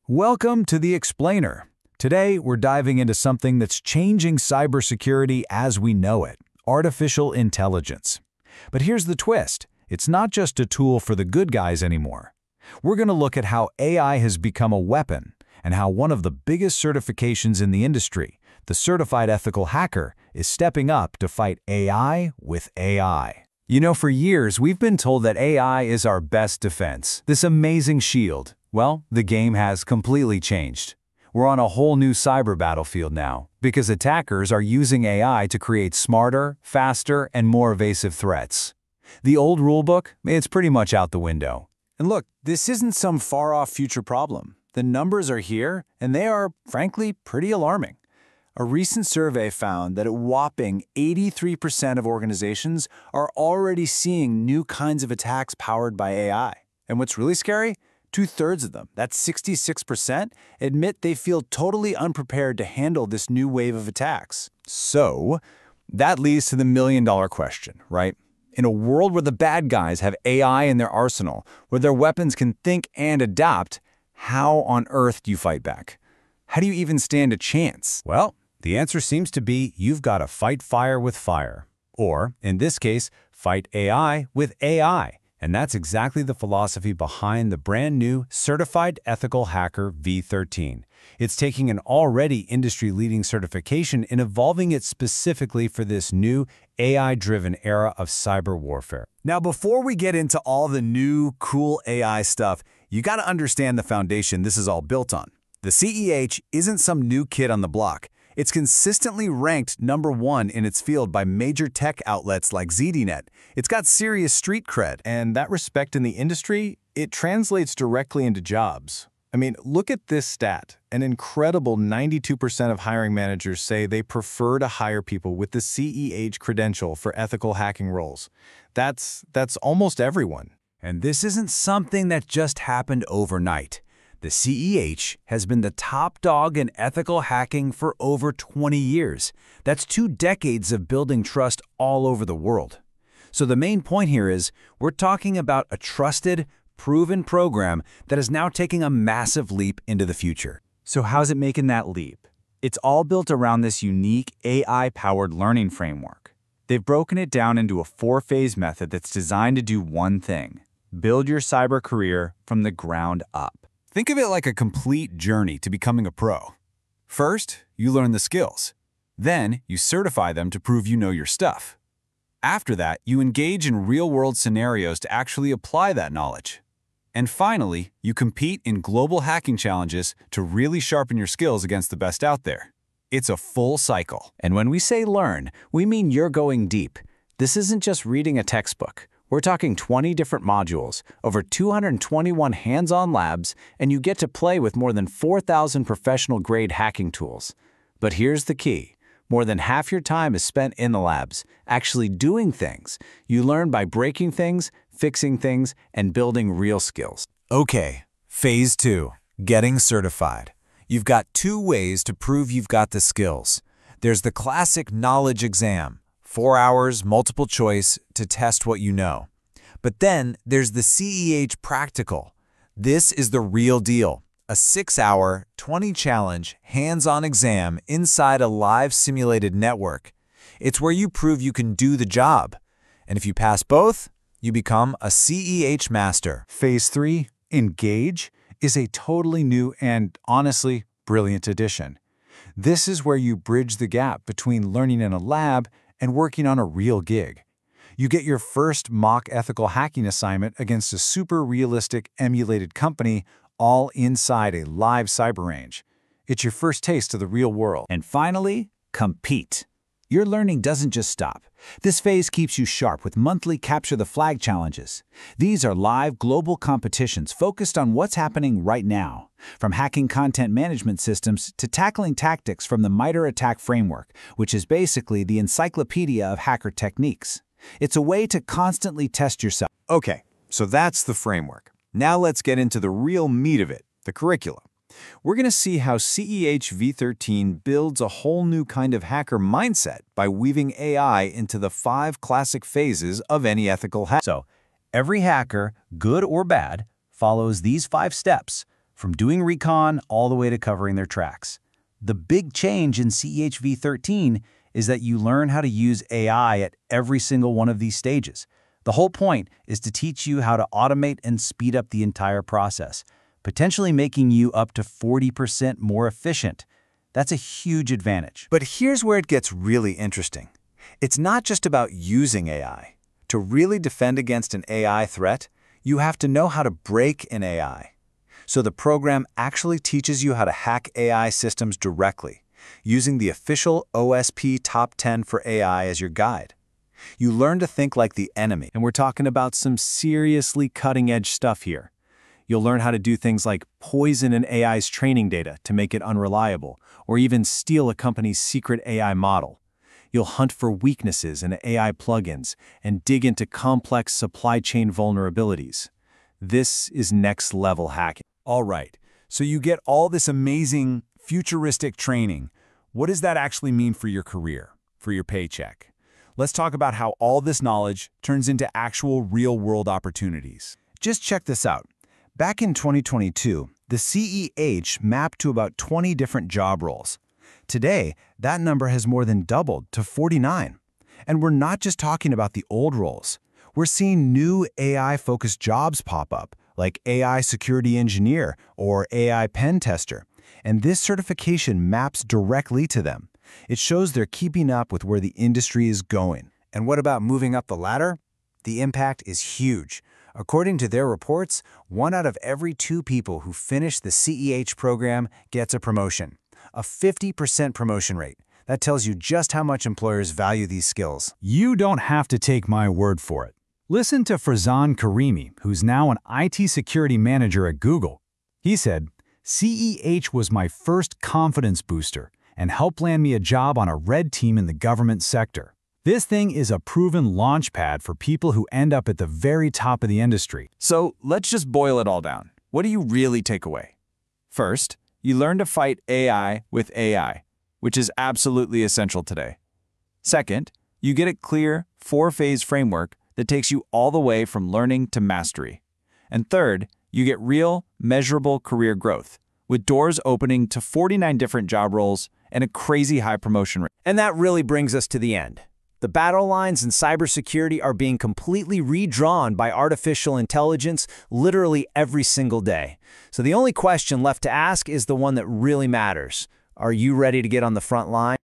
Welcome to The Explainer. Today, we're diving into something that's changing cybersecurity as we know it, artificial intelligence. But here's the twist. It's not just a tool for the good guys anymore. We're going to look at how AI has become a weapon and how one of the biggest certifications in the industry, the Certified Ethical Hacker, is stepping up to fight AI with AI. You know, for years, we've been told that AI is our best defense, this amazing shield. Well, the game has completely changed. We're on a whole new cyber battlefield now, because attackers are using AI to create smarter, faster, and more evasive threats. The old rulebook, it's pretty much out the window. And look, this isn't some far-off future problem. The numbers are here, and they are, frankly, pretty alarming. A recent survey found that a whopping 83% of organizations are already seeing new kinds of attacks powered by AI. And what's really scary? 2/3 of them, that's 66%, admit they feel totally unprepared to handle this new wave of attacks. So, that leads to the million-dollar question, right? In a world where the bad guys have AI in their arsenal, where their weapons can think and adapt, how on earth do you fight back? How do you even stand a chance? Well, the answer seems to be you've got to fight fire with fire. Or, in this case, fight AI with AI. And that's exactly the philosophy behind the brand new Certified Ethical Hacker V13. It's taking an already industry-leading certification and evolving it specifically for this new AI-driven era of cyber warfare. Now, before we get into all the new, cool AI stuff, you got to understand the foundation this is all built on. The CEH isn't some new kid on the block. It's consistently ranked #1 in its field by major tech outlets like ZDNet. It's got serious street cred, and that respect in the industry, it translates directly into jobs. I mean, look at this stat. An incredible 92% of hiring managers say they prefer to hire people with the CEH credential for ethical hacking roles. That's almost everyone. And this isn't something that just happened overnight. The CEH has been the top dog in ethical hacking for over 20 years. That's 2 decades of building trust all over the world. So the main point here is we're talking about a trusted, proven program that is now taking a massive leap into the future. So how's it making that leap? It's all built around this unique AI-powered learning framework. They've broken it down into a 4-phase method that's designed to do one thing: build your cyber career from the ground up. Think of it like a complete journey to becoming a pro. First, you learn the skills. Then, you certify them to prove you know your stuff. After that, you engage in real-world scenarios to actually apply that knowledge. And finally, you compete in global hacking challenges to really sharpen your skills against the best out there. It's a full cycle. And when we say learn, we mean you're going deep. This isn't just reading a textbook. We're talking 20 different modules, over 221 hands-on labs, and you get to play with more than 4,000 professional-grade hacking tools. But here's the key. More than half your time is spent in the labs, actually doing things. You learn by breaking things, fixing things, and building real skills. Okay, Phase 2, getting certified. You've got 2 ways to prove you've got the skills. There's the classic knowledge exam. 4 hours, multiple choice, to test what you know. But then there's the CEH Practical. This is the real deal. A 6-hour, 20-challenge, hands-on exam inside a live simulated network. It's where you prove you can do the job. And if you pass both, you become a CEH Master. Phase 3, Engage, is a totally new and, honestly, brilliant addition. This is where you bridge the gap between learning in a lab and working on a real gig. You get your first mock ethical hacking assignment against a super realistic emulated company, all inside a live cyber range. It's your first taste of the real world. And finally, compete. Your learning doesn't just stop. This phase keeps you sharp with monthly Capture the Flag challenges. These are live global competitions focused on what's happening right now, from hacking content management systems to tackling tactics from the MITRE ATT&CK framework, which is basically the encyclopedia of hacker techniques. It's a way to constantly test yourself. Okay, so that's the framework. Now let's get into the real meat of it, the curriculum. We're going to see how CEH V13 builds a whole new kind of hacker mindset by weaving AI into the 5 classic phases of any ethical hack. So, every hacker, good or bad, follows these 5 steps. from doing recon all the way to covering their tracks. The big change in CEH v13 is that you learn how to use AI at every single one of these stages. The whole point is to teach you how to automate and speed up the entire process, potentially making you up to 40% more efficient. That's a huge advantage. But here's where it gets really interesting. It's not just about using AI. To really defend against an AI threat, you have to know how to break an AI. So the program actually teaches you how to hack AI systems directly, using the official OSP Top 10 for AI as your guide. You learn to think like the enemy. And we're talking about some seriously cutting-edge stuff here. You'll learn how to do things like poison an AI's training data to make it unreliable, or even steal a company's secret AI model. You'll hunt for weaknesses in AI plugins and dig into complex supply chain vulnerabilities. This is next-level hacking. All right, so you get all this amazing, futuristic training. What does that actually mean for your career, for your paycheck? Let's talk about how all this knowledge turns into actual real-world opportunities. Just check this out. Back in 2022, the CEH mapped to about 20 different job roles. Today, that number has more than doubled to 49. And we're not just talking about the old roles. We're seeing new AI-focused jobs pop up, like AI security engineer or AI pen tester. And this certification maps directly to them. It shows they're keeping up with where the industry is going. And what about moving up the ladder? The impact is huge. According to their reports, 1 out of every 2 people who finish the CEH program gets a promotion. A 50% promotion rate. That tells you just how much employers value these skills. You don't have to take my word for it. Listen to Farzan Karimi, who's now an IT security manager at Google. He said, CEH was my first confidence booster and helped land me a job on a red team in the government sector. This thing is a proven launchpad for people who end up at the very top of the industry. So let's just boil it all down. What do you really take away? First, you learn to fight AI with AI, which is absolutely essential today. Second, you get a clear 4-phase framework that takes you all the way from learning to mastery. And third, you get real, measurable career growth, with doors opening to 49 different job roles and a crazy high promotion rate. And that really brings us to the end. The battle lines in cybersecurity are being completely redrawn by artificial intelligence literally every single day. So the only question left to ask is the one that really matters. Are you ready to get on the front line?